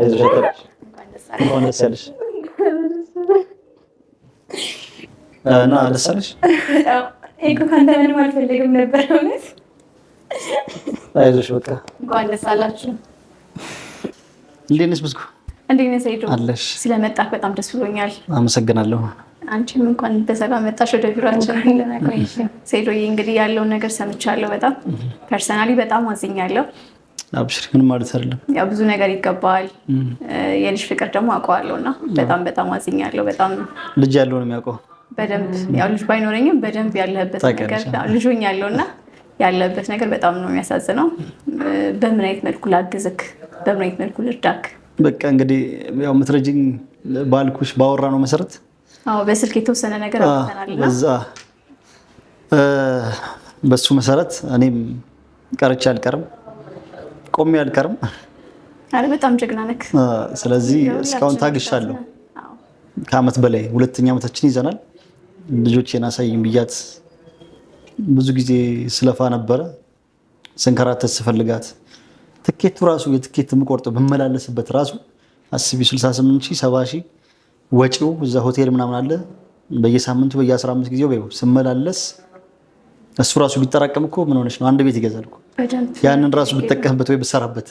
አይዞሽ አታልቅሽ። እንኳን ደስ ያለሽ እና ደስ አለሽ። እኮ ካንተ ምንም አልፈልግም ነበር እውነት። አይዞሽ በቃ እንኳን ደስ አላችሁ። እንዴት ነሽ ብስኩ? እንዴት ነሽ ሰይዶ? አለሽ? ስለመጣህ በጣም ደስ ብሎኛል። አመሰግናለሁ። አንቺም እንኳን በሰላም መጣሽ ወደ ቢሮአችን። እንደናቆይሽ ሰይዶዬ፣ እንግዲህ ያለውን ነገር ሰምቻለሁ። በጣም ፐርሰናሊ በጣም አዝኛለሁ። አብሽሪ፣ ምንም ማለት አይደለም። ያው ብዙ ነገር ይገባል። የልጅ ፍቅር ደግሞ አውቀዋለሁና በጣም በጣም አዝኛለሁ። በጣም ልጅ ያለው ነው የሚያውቀው በደንብ። ያው ልጅ ባይኖረኝም በደንብ ያለህበት ነገር ልጆኝ ያለውና ያለበት ነገር በጣም ነው የሚያሳዝነው። በምን አይነት መልኩ ላግዝክ? በምን አይነት መልኩ ልርዳክ? በቃ እንግዲህ ያው የምትረጂኝ ባልኩሽ ባወራ ነው መሰረት። አዎ በስልክ የተወሰነ ነገር አውጥተናልና በሱ መሰረት እኔም ቀርቼ አልቀርም፣ ቆሜ አልቀርም። አረ በጣም ጀግና ነክ። ስለዚህ እስካሁን ታግሻለሁ። ከአመት በላይ 2ኛ ዓመታችን ይዘናል። ልጆቼን አሳይኝ ብያት ብዙ ጊዜ ስለፋ ነበረ፣ ስንከራተት ስፈልጋት ትኬቱ ራሱ የትኬት የምቆርጠው ብመላለስበት ራሱ አስቢ 68,000 70,000 ወጪው እዛ ሆቴል ምናምን አለ። በየሳምንቱ በየ15 ጊዜው በይው ስመላለስ እሱ ራሱ ቢጠራቀም እኮ ምን ሆነሽ ነው አንድ ቤት ይገዛል እኮ። ያንን ራሱ ብጠቀምበት ወይ ብሰራበት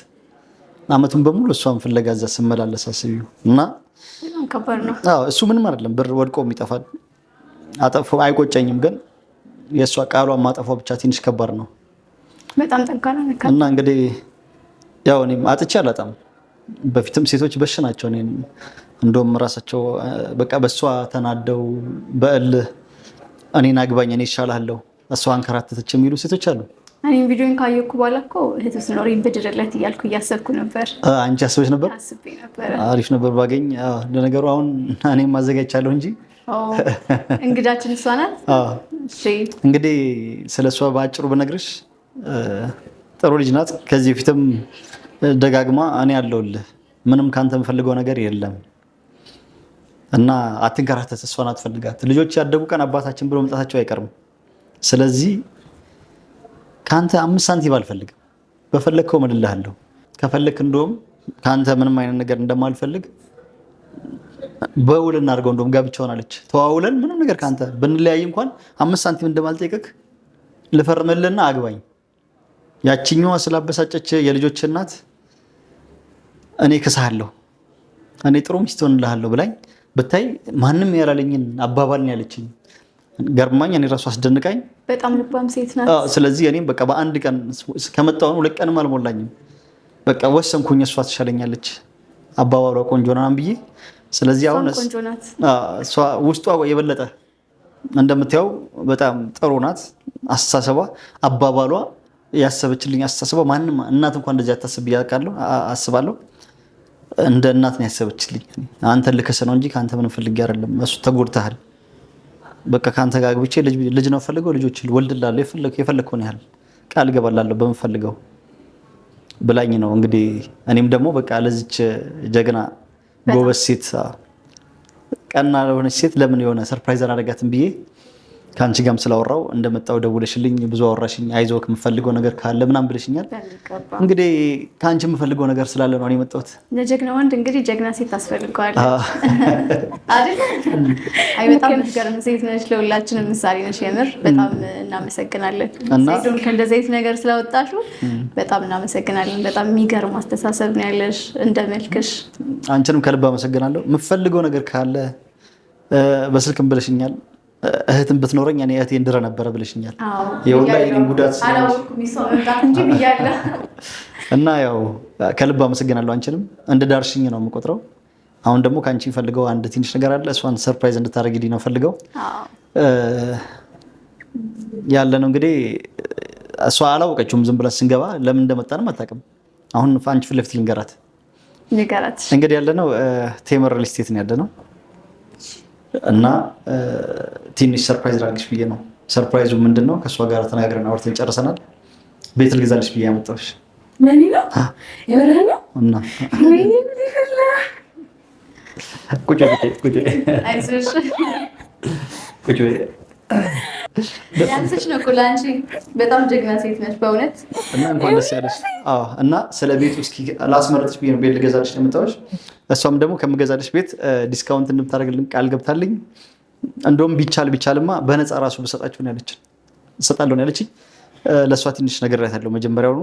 አመቱን በሙሉ እሷን ፍለጋ እዛ ስመላለስ አስቢው። እና ከባድ ነው። አዎ እሱ ምንም አይደለም፣ ብር ወድቆም ይጠፋል። አጠፋ አይቆጨኝም፣ ግን የእሷ ቃሏን ማጠፋው ብቻ ትንሽ ከባድ ነው። በጣም ጠንካራ ነህ። እና እንግዲህ ያው እኔም አጥቼ አላጣም። በፊትም ሴቶች በሽ ናቸው። እኔም እንደውም ራሳቸው በቃ በእሷ ተናደው በእልህ እኔን አግባኝ እኔ ይሻላለሁ እሷ አንከራተተች የሚሉ ሴቶች አሉ። እኔም ቪዲዮን ካየኩ በኋላ እኮ እህቱ ስኖሪን ብድርለት እያልኩ እያሰብኩ ነበር። አንቺ አስበሽ ነበር? አስቤ ነበር። አሪፍ ነበር ባገኝ። ለነገሩ አሁን እኔም ማዘጋጅቻለሁ እንጂ እንግዳችን እሷ ናት። እሺ እንግዲህ ስለሷ በአጭሩ ብነግርሽ ጥሩ ልጅ ናት። ከዚህ በፊትም ደጋግማ እኔ ያለሁልህ ምንም ካንተ የምፈልገው ነገር የለም እና አትንከራተት፣ እሷን አትፈልጋት። ልጆች ያደጉ ቀን አባታችን ብሎ መምጣታቸው አይቀርም። ስለዚህ ካንተ 5 ሳንቲም አልፈልግም፣ በፈለግከው እምልልሃለሁ። ከፈለክ እንደውም ካንተ ምንም አይነት ነገር እንደማልፈልግ በውል እናድርገው። እንደውም ጋብቻውን አለች ተዋውለን ምንም ነገር ካንተ ብንለያይ እንኳን 5 ሳንቲም እንደማልጠይቅክ ልፈርምልህና አግባኝ። ያቺኛዋ ስላበሳጨች የልጆች እናት እኔ ክሳለሁ፣ እኔ ጥሩ ሚስት ሆንልሃለሁ ብላኝ ብታይ ማንም ያላለኝን አባባል ነው ያለችኝ። ገርማኝ እኔ ራሱ አስደንቃኝ። በጣም ልባም ሴት ናት። ስለዚህ እኔም በቃ በአንድ ቀን ከመጣሁ 2 ቀንም አልሞላኝም። በቃ ወሰንኩኝ፣ እሷ ትሻለኛለች፣ አባባሏ ቆንጆ ናት ብዬ። ስለዚህ አሁን እሷ ውስጧ የበለጠ እንደምታየው በጣም ጥሩ ናት። አስተሳሰቧ፣ አባባሏ፣ ያሰበችልኝ አስተሳሰቧ ማንም እናት እንኳን እንደዚህ አታስብ ያውቃለሁ አስባለሁ። እንደ እናት ነው ያሰበችልኝ። አንተን ልከሰ ነው እንጂ ካንተ ምንም ፈልጌ አይደለም። እሱ ተጎድተሃል። በቃ ካንተ ጋር አግብቼ ልጅ ነው ፈልገው ልጆች ወልድላለሁ፣ የፈለግከውን ያህል ቃል እገባላለሁ በምፈልገው ብላኝ ነው እንግዲህ። እኔም ደግሞ በቃ ለዚች ጀግና ጎበዝ ሴት ቀና ለሆነች ሴት ለምን የሆነ ሰርፕራይዝ አላደርጋትም ብዬ ከአንቺ ጋርም ስላወራው እንደመጣው ደውለሽልኝ ብዙ አወራሽኝ። አይዞህ የምፈልገው ነገር ካለ ምናምን ብለሽኛል። እንግዲህ ከአንቺ የምፈልገው ነገር ስላለ ነው የመጣሁት። ለጀግና ወንድ እንግዲህ ጀግና ሴት ታስፈልገዋለች አይደል? አይ በጣም የምትገርም ሴት ነች። ለሁላችንም ምሳሌ ነች። የምር በጣም እናመሰግናለን። ሴቱን ከእንደዚህ አይነት ነገር ስላወጣሽው በጣም እናመሰግናለን። በጣም የሚገርም አስተሳሰብ ነው ያለሽ እንደ መልክሽ። አንቺንም ከልብ አመሰግናለሁ። የምፈልገው ነገር ካለ በስልክም ብለሽኛል። እህትን ብትኖረኝ እኔ እህቴን ድረ ነበረ ብለሽኛል። የውላ የኔን ጉዳት እና ያው ከልብ አመሰግናለሁ። አንቺንም እንደ ዳርሽኝ ነው የምቆጥረው። አሁን ደግሞ ከአንቺ ፈልገው አንድ ትንሽ ነገር አለ። እሷን ሰርፕራይዝ እንድታደርጊልኝ ነው ፈልገው ያለ ነው። እንግዲህ እሷ አላወቀችውም። ዝም ብለን ስንገባ ለምን እንደመጣንም አታውቅም። አሁን አንቺ ፊት ለፊት ልንገራት። እንግዲህ ያለ ነው ቴምር ሪል ስቴት ነው ያለ ነው እና ትንሽ ሰርፕራይዝ ላድርግሽ ብዬ ነው። ሰርፕራይዙ ምንድን ነው? ከእሷ ጋር ተነጋግረን አውርተን ጨርሰናል። ቤት ልገዛልሽ ብዬ ያመጣሁሽ። ለኔ ነው የበረሃ ነው እና ቁጭ ያንስሽ ነው እኮ ለአንቺ በጣም ጀግና ሴት ነች በእውነት እና እንኳን ደስ ያለሽ። እና ስለ ቤቱ እስኪ ላስመረጥሽ ብዬ ነው ቤት ልገዛልሽ የመጣሁሽ። እሷም ደግሞ ከምገዛልሽ ቤት ዲስካውንት እንደምታደርግልን ቃል ገብታልኝ እንደውም ቢቻልማ በነፃ ራሱ ብሰጣችሁ ነው ያለችኝ። እሰጣለሁ ነው ያለችኝ። ለእሷ ትንሽ ነግሬያታለሁ መጀመሪያውኑ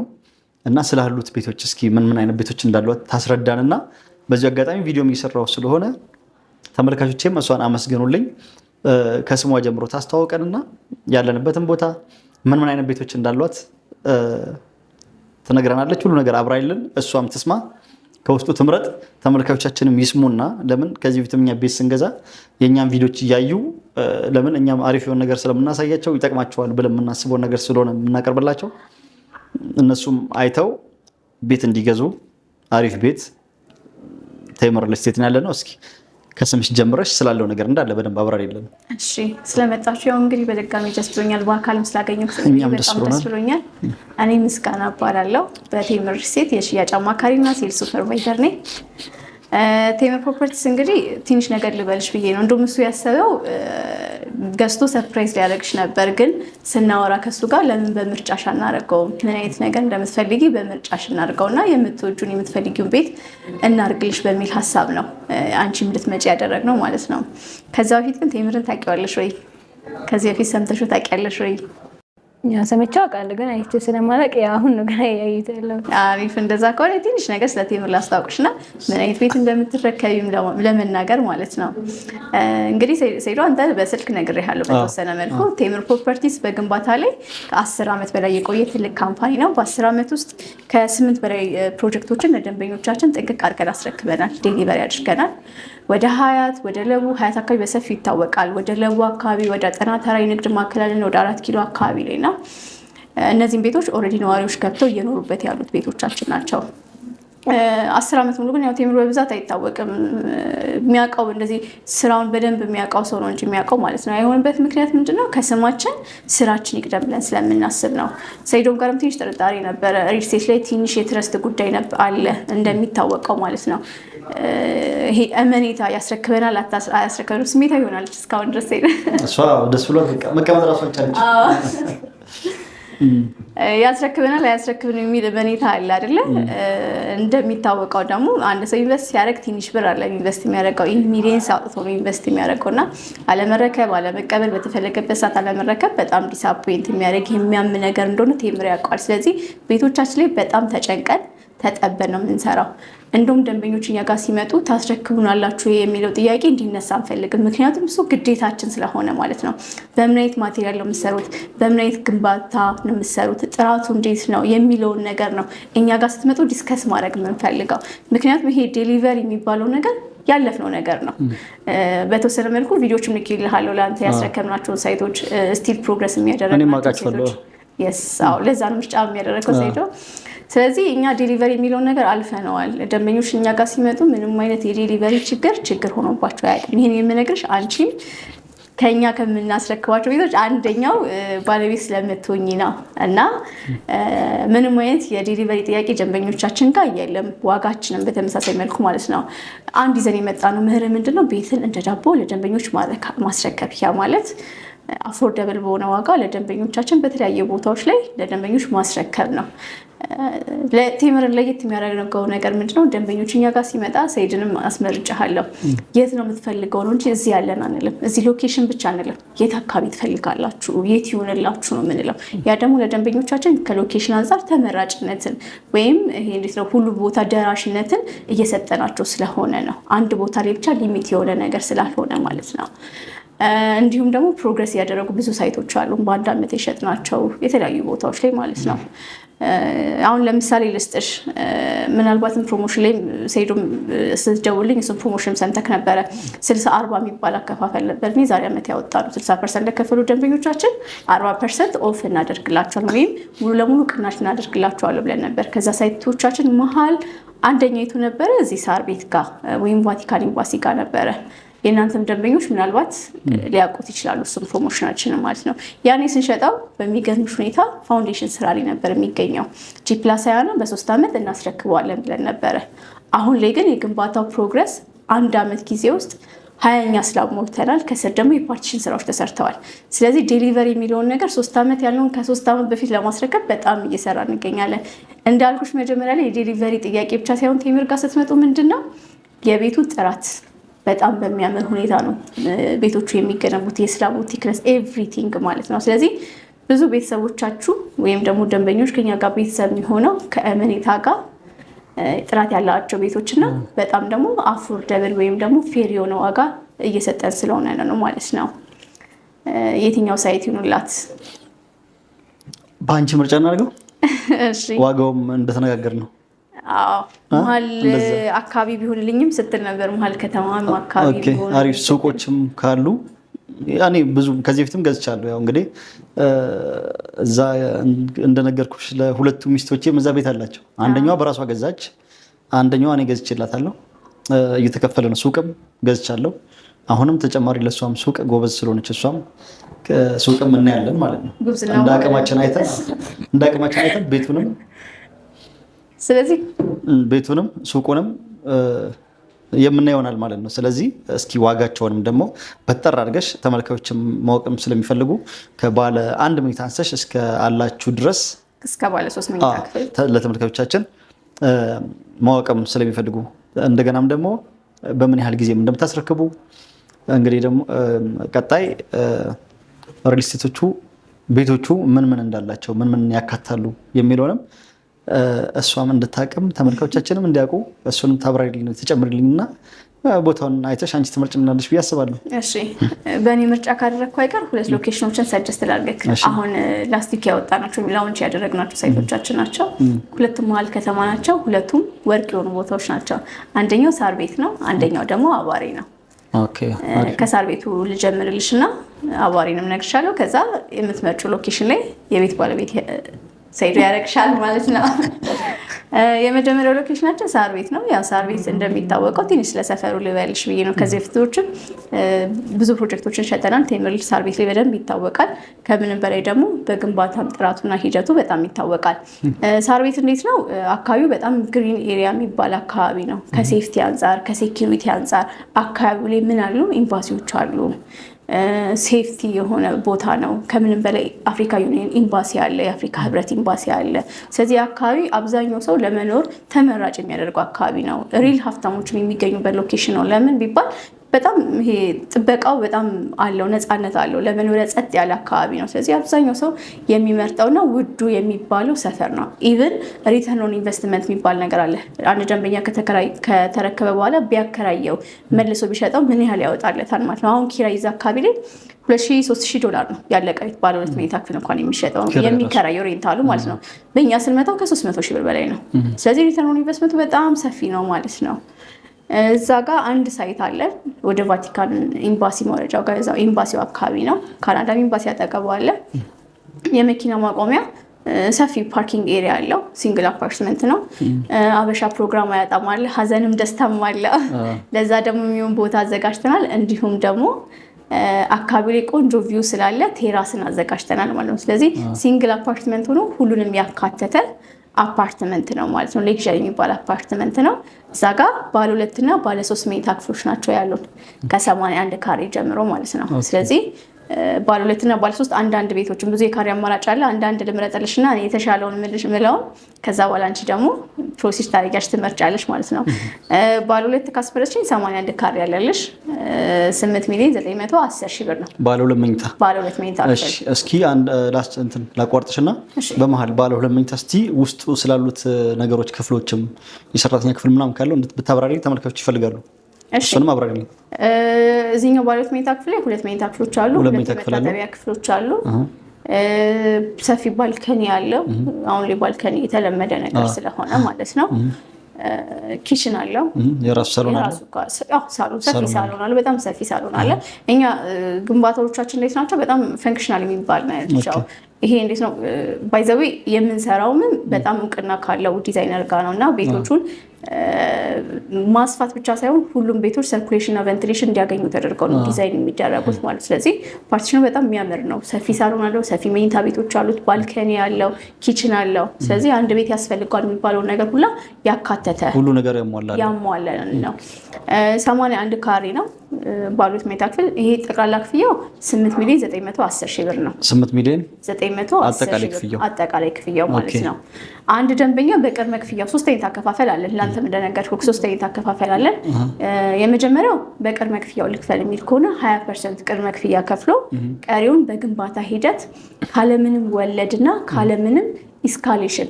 እና ስላሉት ቤቶች እስኪ ምን አይነት ቤቶች እንዳሏት ታስረዳንና በዚህ አጋጣሚ ቪዲዮም እየሰራሁ ስለሆነ ተመልካቾቼም እሷን አመስግኑልኝ። ከስሟ ጀምሮ ታስተዋውቀንና ያለንበትን ቦታ ምን አይነት ቤቶች እንዳሏት ትነግረናለች። ሁሉ ነገር አብራይልን፣ እሷም ትስማ፣ ከውስጡ ትምረጥ፣ ተመልካቾቻችንም ይስሙና ለምን ከዚህ በፊት እኛ ቤት ስንገዛ የእኛም ቪዲዮች እያዩ ለምን እኛም አሪፍ የሆነ ነገር ስለምናሳያቸው ይጠቅማቸዋል ብለን የምናስበው ነገር ስለሆነ የምናቀርብላቸው እነሱም አይተው ቤት እንዲገዙ አሪፍ ቤት ቴምር ሪል ስቴት ያለ ነው። እስኪ ከስምሽ ጀምረሽ ስላለው ነገር እንዳለ በደንብ አብራሪ የለም። እሺ ስለመጣችሁ ያው እንግዲህ በድጋሚ ደስ ብሎኛል። በአካልም ስላገኘሁት በጣም ደስ ብሎኛል። እኔ ምስጋና እባላለሁ። በቴምር ሪል ስቴት የሽያጭ አማካሪና ሴልስ ሱፐርቫይዘር ነኝ። ቴምር ፕሮፐርቲስ እንግዲህ ትንሽ ነገር ልበልሽ ብዬ ነው። እንደውም እሱ ያሰበው ገዝቶ ሰርፕራይዝ ሊያደርግሽ ነበር፣ ግን ስናወራ ከሱ ጋር ለምን በምርጫሽ አናደርገውም? ምን አይነት ነገር እንደምትፈልጊ በምርጫሽ እናድርገውና የምትወጁን የምትፈልጊውን ቤት እናርግልሽ በሚል ሀሳብ ነው አንቺም ልትመጪ ያደረግነው ማለት ነው። ከዛ በፊት ግን ቴምርን ታውቂዋለሽ ወይ? ከዚህ በፊት ሰምተሽው ታውቂያለሽ ወይ? ሰምቼው አውቃለሁ ግን አይቼ ስለማላውቅ አሁን ነው ገና ያየሁት ያለው። አሪፍ። እንደዛ ከሆነ ትንሽ ነገር ስለ ቴምር ላስታውቅሽና ምን አይነት ቤት እንደምትረከቢም ለመናገር ማለት ነው። እንግዲህ ሴዶ አንተ በስልክ ነግሬሃለሁ በተወሰነ መልኩ። ቴምር ፕሮፐርቲስ በግንባታ ላይ ከ10 ዓመት በላይ የቆየ ትልቅ ካምፓኒ ነው። በ10 ዓመት ውስጥ ከ8 በላይ ፕሮጀክቶችን ለደንበኞቻችን ጥንቅቅ አድርገን አስረክበናል፣ ዴሊቨሪ አድርገናል። ወደ ሀያት ወደ ለቡ ሀያት አካባቢ በሰፊው ይታወቃል። ወደ ለቡ አካባቢ ወደ ጣና ተራ ንግድ ማዕከላለን ወደ 4 ኪሎ አካባቢ ላይ ነው። እነዚህም ቤቶች ኦልሬዲ ነዋሪዎች ገብተው እየኖሩበት ያሉት ቤቶቻችን ናቸው። 10 ዓመት ሙሉ ግን ያው ቴምር በብዛት አይታወቅም። የሚያውቀው እንደዚህ ስራውን በደንብ የሚያውቀው ሰው ነው እንጂ የሚያውቀው ማለት ነው። የሆነበት ምክንያት ምንድነው? ከስማችን ስራችን ይቅደም ብለን ስለምናስብ ነው። ሰይዶም ጋርም ትንሽ ጥርጣሬ ነበረ። ሪል ስቴት ላይ ትንሽ የትረስት ጉዳይ አለ እንደሚታወቀው ማለት ነው። ይሄ እመኔታ ያስረክበናል አያስረክበንም ስሜታ ይሆናለች እስካሁን ድረስ እሷ ደስ ብሏት መቀመጥ ራሷ ቻለች። ያስረክበናል አያስረክብን የሚል በኔታ አለ አይደለ? እንደሚታወቀው ደግሞ አንድ ሰው ኢንቨስት ሲያደርግ ትንሽ ብር አለ ኢንቨስት የሚያደርገው ሚሊየንስ አውጥቶ ነው ኢንቨስት የሚያደርገውና አለመረከብ አለመቀበል በተፈለገበት ሰዓት አለመረከብ በጣም ዲስአፖይንት የሚያደርግ የሚያም ነገር እንደሆነ ቴምር ያውቀዋል። ስለዚህ ቤቶቻችን ላይ በጣም ተጨንቀን ተጠበን ነው የምንሰራው። እንደውም ደንበኞች እኛ ጋር ሲመጡ ታስረክቡናላችሁ የሚለው ጥያቄ እንዲነሳ አንፈልግም። ምክንያቱም እሱ ግዴታችን ስለሆነ ማለት ነው። በምን አይነት ማቴሪያል ነው የምትሰሩት፣ በምን አይነት ግንባታ ነው የምትሰሩት፣ ጥራቱ እንዴት ነው የሚለውን ነገር ነው እኛ ጋር ስትመጡ ዲስከስ ማድረግ የምንፈልገው። ምክንያቱም ይሄ ዴሊቨሪ የሚባለው ነገር ያለፍነው ነገር ነው። በተወሰነ መልኩ ቪዲዮዎችም ልኬልሃለሁ ለአንተ ያስረከብናቸውን ሳይቶች ስቲል ፕሮግረስ የሚያደረግናቸው ሳይቶች ለዛ ነው ምርጫ የሚያደረገው ሳይቶ። ስለዚህ እኛ ዴሊቨሪ የሚለውን ነገር አልፈነዋል። ደንበኞች እኛ ጋር ሲመጡ ምንም አይነት የዴሊቨሪ ችግር ሆኖባቸው አያውቅም። ይህን የምነግርሽ አንቺም ከኛ ከምናስረክባቸው ቤቶች አንደኛው ባለቤት ስለምትሆኝ ነው እና ምንም አይነት የዴሊቨሪ ጥያቄ ደንበኞቻችን ጋር የለም። ዋጋችንም በተመሳሳይ መልኩ ማለት ነው። አንድ ይዘን የመጣ ነው ምህር ምንድነው? ቤትን እንደ ዳቦ ለደንበኞች ማስረከብ። ያ ማለት አፎርደብል በሆነ ዋጋ ለደንበኞቻችን በተለያየ ቦታዎች ላይ ለደንበኞች ማስረከብ ነው። ለቴምርን ለየት የሚያደርገው ነገር ምንድነው? ደንበኞች እኛ ጋር ሲመጣ ሰይድንም አስመርጫለሁ የት ነው የምትፈልገው ነው እንጂ እዚህ ያለን አንልም። እዚህ ሎኬሽን ብቻ አንልም። የት አካባቢ ትፈልጋላችሁ፣ የት ይሆንላችሁ ነው የምንለው። ያ ደግሞ ለደንበኞቻችን ከሎኬሽን አንጻር ተመራጭነትን ወይም ይሄ እንዴት ነው ሁሉ ቦታ ደራሽነትን እየሰጠናቸው ስለሆነ ነው። አንድ ቦታ ላይ ብቻ ሊሚት የሆነ ነገር ስላልሆነ ማለት ነው። እንዲሁም ደግሞ ፕሮግረስ ያደረጉ ብዙ ሳይቶች አሉ። በአንድ ዓመት የሸጥናቸው የተለያዩ ቦታዎች ላይ ማለት ነው። አሁን ለምሳሌ ልስጥሽ፣ ምናልባትም ፕሮሞሽን ላይ ሴዶም ስትደውልኝ እሱም ፕሮሞሽን ሰምተክ ነበረ። 60-40 የሚባል አከፋፈል ነበር ዛሬ ዓመት ያወጣ ነው። 60% ለከፈሉ ደንበኞቻችን 40% ኦፍ እናደርግላቸዋል ወይም ሙሉ ለሙሉ ቅናሽ እናደርግላቸዋለሁ ብለን ነበር። ከዛ ሳይቶቻችን መሀል አንደኛይቱ ነበረ እዚህ ሳር ቤት ጋር ወይም ቫቲካን ኤምባሲ ጋር ነበረ። የእናንተም ደንበኞች ምናልባት ሊያውቁት ይችላሉ እሱም ፕሮሞሽናችንን ማለት ነው። ያኔ ስንሸጠው በሚገርምሽ ሁኔታ ፋውንዴሽን ስራ ላይ ነበር የሚገኘው። ጂ+20 በ3 ዓመት እናስረክበዋለን ብለን ነበረ። አሁን ላይ ግን የግንባታው ፕሮግረስ 1 ዓመት ጊዜ ውስጥ 20ኛ ስላብ ሞልተናል። ከስር ደግሞ የፓርቲሽን ስራዎች ተሰርተዋል። ስለዚህ ዴሊቨሪ የሚለውን ነገር 3 ዓመት ያለውን ከ3 ዓመት በፊት ለማስረከብ በጣም እየሰራ እንገኛለን። እንዳልኩሽ መጀመሪያ ላይ የዴሊቨሪ ጥያቄ ብቻ ሳይሆን ቴምር ጋር ስትመጡ ምንድነው የቤቱ ጥራት በጣም በሚያምር ሁኔታ ነው ቤቶቹ የሚገነቡት። የስላቡ ቲክነስ ኤቭሪቲንግ ማለት ነው። ስለዚህ ብዙ ቤተሰቦቻችሁ ወይም ደግሞ ደንበኞች ከኛ ጋር ቤተሰብ የሚሆነው ከእምኔታ ጋር ጥራት ያላቸው ቤቶችና በጣም ደግሞ አፎርደብል ወይም ደግሞ ፌር የሆነ ዋጋ እየሰጠን ስለሆነ ነው ማለት ነው። የትኛው ሳይት ይኑላት? በአንቺ ምርጫ እናድርገው። ዋጋውም እንደተነጋገር ነው። መሀል አካባቢ ቢሆንልኝም ስትል ነበር። መሀል ከተማ አካባቢ ቢሆን አሪፍ ሱቆችም ካሉ ያኔ ብዙ ከዚህ በፊትም ገዝቻለሁ። ያው እንግዲህ እዛ እንደነገርኩሽ ለሁለቱ ሚስቶቼም እዛ ቤት አላቸው። አንደኛዋ በራሷ ገዛች፣ አንደኛዋ እኔ ገዝቼላታለሁ። እየተከፈለ ነው። ሱቅም ገዝቻለሁ። አሁንም ተጨማሪ ለሷም ሱቅ ጎበዝ ስለሆነች እሷም ሱቅም እናያለን ማለት ነው። እንደ አቅማችን አይተን ቤቱንም ስለዚህ ቤቱንም ሱቁንም የምናየው ይሆናል ማለት ነው። ስለዚህ እስኪ ዋጋቸውንም ደግሞ በጠር አድርገሽ ተመልካዮችም ማወቅም ስለሚፈልጉ ከባለ 1 መኝታ አንስተሽ እስከ አላችሁ ድረስ እስከ ባለ 3 መኝታ ክፍል ለተመልካዮቻችን ማወቅም ስለሚፈልጉ እንደገናም ደግሞ በምን ያህል ጊዜም እንደምታስረክቡ እንግዲህ ደግሞ ቀጣይ ሪል ስቴቶቹ ቤቶቹ ምን እንዳላቸው ምን ያካታሉ የሚለውንም እሷም እንድታቅም ተመልካዮቻችንም እንዲያውቁ እሱንም ታብራሪልኝ ተጨምሪልኝና ቦታውን አይተሽ አንቺ ትመርጭልናለሽ ብዬ አስባለሁ። እሺ በእኔ ምርጫ ካደረግኩ አይቀር 2 ሎኬሽኖችን ሰጀስት ላድርግ። አሁን ላስቲክ ያወጣናቸው ላውንች ያደረግናቸው ሳይቶቻችን ናቸው። ሁለቱም መሀል ከተማ ናቸው። ሁለቱም ወርቅ የሆኑ ቦታዎች ናቸው። አንደኛው ሳር ቤት ነው፣ አንደኛው ደግሞ አዋሬ ነው። ከሳር ቤቱ ልጀምርልሽ እና አዋሬንም እነግርሻለሁ። ከዛ የምትመርጪው ሎኬሽን ላይ የቤት ባለቤት ሰይዶ ያደርግሻል ማለት ነው። የመጀመሪያው ሎኬሽናችን ሳር ቤት ነው። ያው ሳር ቤት እንደሚታወቀው ትንሽ ለሰፈሩ ልበልሽ ብዬ ነው። ከዚህ በፊቶችም ብዙ ፕሮጀክቶችን ሸጠናል። ቴምር ሳር ቤት ላይ በደንብ ይታወቃል። ከምንም በላይ ደግሞ በግንባታም ጥራቱና ሂደቱ በጣም ይታወቃል። ሳር ቤት እንዴት ነው? አካባቢው በጣም ግሪን ኤሪያ የሚባል አካባቢ ነው። ከሴፍቲ አንጻር፣ ከሴኪሪቲ አንጻር አካባቢው ላይ ምን አሉ? ኤምባሲዎች አሉ። ሴፍቲ የሆነ ቦታ ነው። ከምንም በላይ አፍሪካ ዩኒየን ኤምባሲ አለ፣ የአፍሪካ ህብረት ኤምባሲ አለ። ስለዚህ አካባቢ አብዛኛው ሰው ለመኖር ተመራጭ የሚያደርገው አካባቢ ነው። ሪል ሀብታሞችም የሚገኙበት ሎኬሽን ነው። ለምን ቢባል በጣም ይሄ ጥበቃው በጣም አለው፣ ነፃነት አለው። ለመኖሪያ ጸጥ ያለ አካባቢ ነው። ስለዚህ አብዛኛው ሰው የሚመርጠውና ውዱ የሚባለው ሰፈር ነው። ኢቭን ሪተርን ኦን ኢንቨስትመንት የሚባል ነገር አለ። አንድ ደንበኛ ከተረከበ በኋላ ቢያከራየው መልሶ ቢሸጠው ምን ያህል ያወጣለታል ማለት ነው። አሁን ኪራይ እዛ አካባቢ ላይ $2,000-3,000 ነው ያለቀ ቤት ባለ 2 መኝታ ክፍል እንኳን የሚሸጠው የሚከራየው ሬንታሉ ማለት ነው። በእኛ ስንመታው ከ300,000 ብር በላይ ነው። ስለዚህ ሪተርን ኦን ኢንቨስትመንቱ በጣም ሰፊ ነው ማለት ነው። እዛ ጋር አንድ ሳይት አለ ወደ ቫቲካን ኤምባሲ መውረጃው ጋር እዛው ኤምባሲው አካባቢ ነው። ካናዳ ኤምባሲ አጠገቡ አለ። የመኪና ማቆሚያ ሰፊ ፓርኪንግ ኤሪያ አለው። ሲንግል አፓርትመንት ነው። አበሻ ፕሮግራም አያጣም አለ፣ ሀዘንም ደስታም አለ። ለዛ ደግሞ የሚሆን ቦታ አዘጋጅተናል። እንዲሁም ደግሞ አካባቢ ላይ ቆንጆ ቪው ስላለ ቴራስን አዘጋጅተናል ማለት ነው። ስለዚህ ሲንግል አፓርትመንት ሆኖ ሁሉንም ያካተተ አፓርትመንት ነው ማለት ነው። ሌክዠሪ የሚባል አፓርትመንት ነው። እዛ ጋር ባለ 2 እና ባለ 3 መኝታ ክፍሎች ናቸው ያሉት ከ81 ካሬ ጀምሮ ማለት ነው። ስለዚህ ባለ 2 እና ባለ 3 አንዳንድ ቤቶችን ብዙ የካሬ አማራጭ አለ። አንዳንድ ልምረጥልሽ እና እኔ የተሻለውን ምለውን ከዛ በኋላ አንቺ ደግሞ ፕሮሴስ ታደርጊያለሽ ትመርጫለሽ ማለት ነው። ባለ 2 ካስፈለግሽኝ 81 ካሬ ያለልሽ 8,910,000 ብር ነው ባለ 2 መኝታ። እሺ እስኪ አንድ ላቋርጥሽና በመሀል ባለ 2 መኝታ እስቲ ውስጡ ስላሉት ነገሮች ክፍሎችም የሰራተኛ ክፍል ምናምን ካለው ብታብራሪ ተመልካቾች ይፈልጋሉ። እሱንም አብራሪ። እዚህኛው ባለ 2 መኝታ ክፍል ላይ 2 መኝታ ክፍሎች አሉ፣ 2 መታጠቢያ ክፍሎች አሉ፣ ሰፊ ባልከኒ አለው። አሁን ላይ ባልከኒ የተለመደ ነገር ስለሆነ ማለት ነው። ኪችን አለው፣ የራሱ ሳሎን አለ። ሰፊ ሳሎን አለ፣ በጣም ሰፊ ሳሎን አለ። እኛ ግንባታዎቻችን እንዴት ናቸው? በጣም ፈንክሽናል የሚባል ናቸው። ይሄ እንዴት ነው ባይዘዌ የምንሰራው ምን በጣም እውቅና ካለው ዲዛይነር ጋር ነው እና ቤቶቹን ማስፋት ብቻ ሳይሆን ሁሉም ቤቶች ሰርኩሌሽን እና ቬንቲሌሽን እንዲያገኙ ተደርገው ነው ዲዛይን የሚደረጉት ማለት። ስለዚህ ፓርቲሽኑ በጣም የሚያምር ነው። ሰፊ ሳሎን አለው፣ ሰፊ መኝታ ቤቶች አሉት፣ ባልከኒ አለው፣ ኪችን አለው። ስለዚህ አንድ ቤት ያስፈልገዋል የሚባለውን ነገር ሁላ ያካተተ ሁሉ ነገር ያሟላ ነው። 81 ካሬ ነው ባሉት ሜታ ክፍል። ይሄ ጠቅላላ ክፍያው 8,910,000 ብር ነው። 8,910,000 አጠቃላይ ክፍያው ማለት ነው። አንድ ደንበኛ በቅድመ ክፍያው 3 አይነት አከፋፈል አለን። ለአንተም እንደነገርኩህ 3 አይነት አከፋፈል አለን። የመጀመሪያው በቅድመ ክፍያው ልክፈል የሚል ከሆነ 20% ቅድመ ክፍያ ከፍሎ ቀሪውን በግንባታ ሂደት ካለምንም ወለድና ካለምንም ኢስካሌሽን